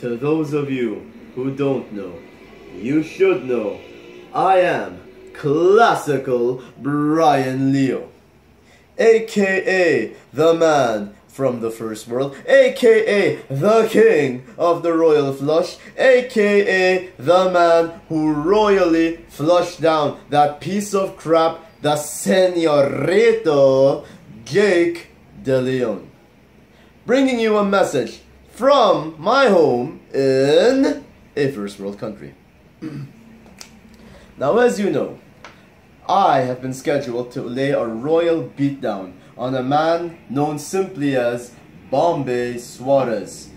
To those of you who don't know, you should know, I am classical Bryan Leo, aka the man from the first world, aka the king of the royal flush, aka the man who royally flushed down that piece of crap, the Señorito Jake De Leon, bringing you a message from my home in a first world country. Now, as you know, I have been scheduled to lay a royal beatdown on a man known simply as Bombay Suarez.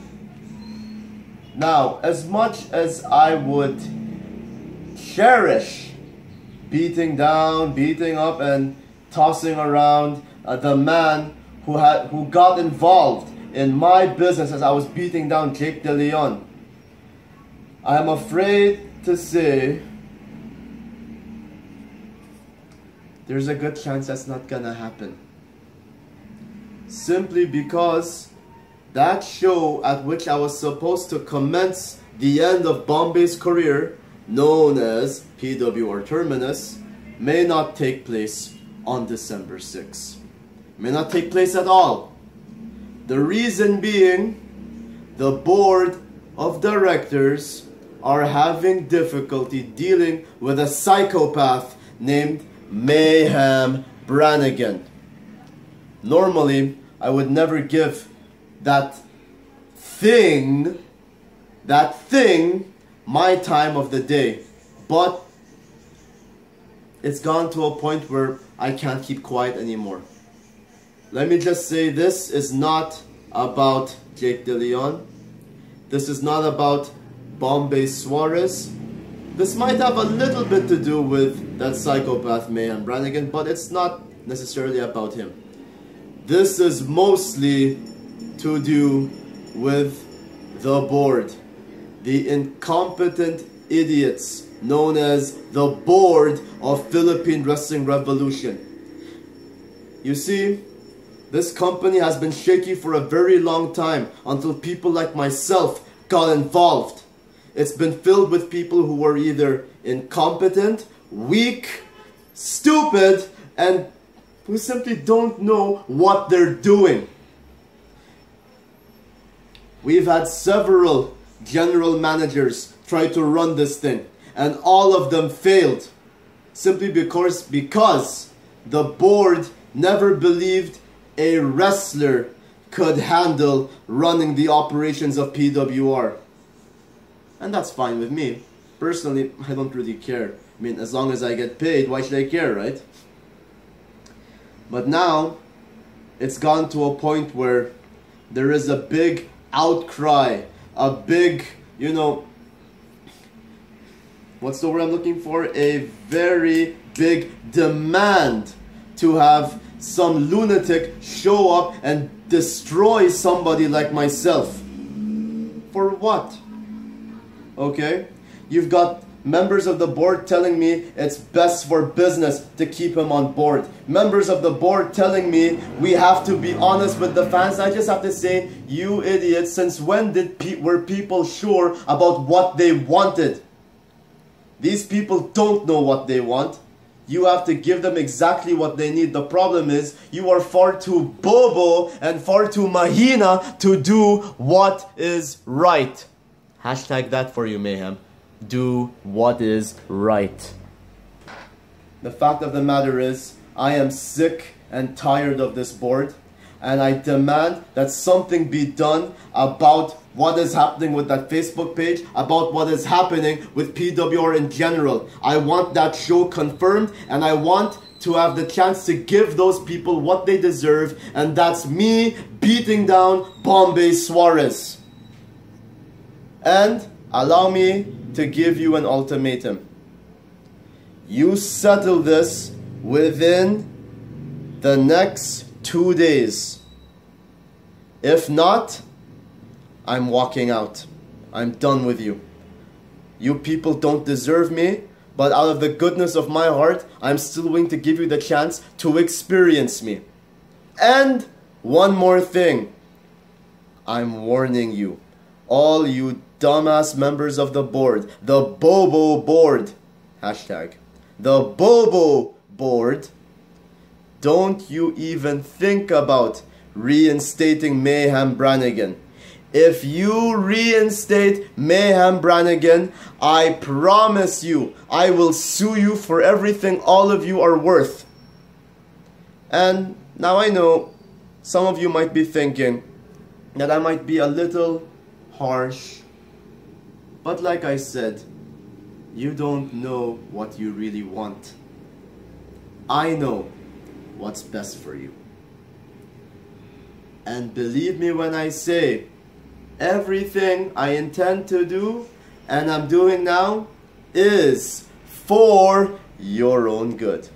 Now, as much as I would cherish beating down, beating up, and tossing around the man who got involved in my business as I was beating down Jake De Leon, I am afraid to say there's a good chance that's not gonna happen. Simply because that show at which I was supposed to commence the end of Bombay's career, known as PWR Terminus, may not take place on December 6th. May not take place at all. The reason being, the board of directors are having difficulty dealing with a psychopath named Mayhem Brannigan. Normally, I would never give that thing my time of the day, but it's gone to a point where I can't keep quiet anymore. Let me just say, this is not about Jake De Leon. This is not about Bombay Suarez. This might have a little bit to do with that psychopath Mayhem Brannigan, but it's not necessarily about him. This is mostly to do with the board. The incompetent idiots known as the board of Philippine Wrestling Revolution. You see, this company has been shaky for a very long time until people like myself got involved. It's been filled with people who were either incompetent, weak, stupid, and who simply don't know what they're doing. We've had several general managers try to run this thing, and all of them failed. Simply because the board never believed a wrestler could handle running the operations of PWR. And that's fine with me. Personally, I don't really care. I mean, as long as I get paid, why should I care, right? But now, it's gone to a point where there is a big outcry, a big, what's the word I'm looking for? A very big demand to have some lunatic show up and destroy somebody like myself. For what? Okay? You've got members of the board telling me it's best for business to keep him on board. Members of the board telling me we have to be honest with the fans. I just have to say, you idiots, since when were people sure about what they wanted? These people don't know what they want. You have to give them exactly what they need. The problem is, you are far too bobo and far too mahina to do what is right. Hashtag that for you, Mayhem. Do what is right. The fact of the matter is, I am sick and tired of this board, and I demand that something be done about what is happening with that Facebook page, about what is happening with PWR in general. I want that show confirmed, and I want to have the chance to give those people what they deserve, and that's me beating down Bombay Suarez. And allow me to give you an ultimatum. You settle this within the next 2 days. If not, I'm walking out. I'm done with you. You people don't deserve me, but out of the goodness of my heart, I'm still willing to give you the chance to experience me. And one more thing. I'm warning you, all you dumbass members of the board, the BOBO board, hashtag, the BOBO board, don't you even think about reinstating Mayhem Brannigan. If you reinstate Mayhem Brannigan, I promise you, I will sue you for everything all of you are worth. And now I know some of you might be thinking that I might be a little harsh, but like I said, you don't know what you really want. I know what's best for you. And believe me when I say, everything I intend to do and I'm doing now is for your own good.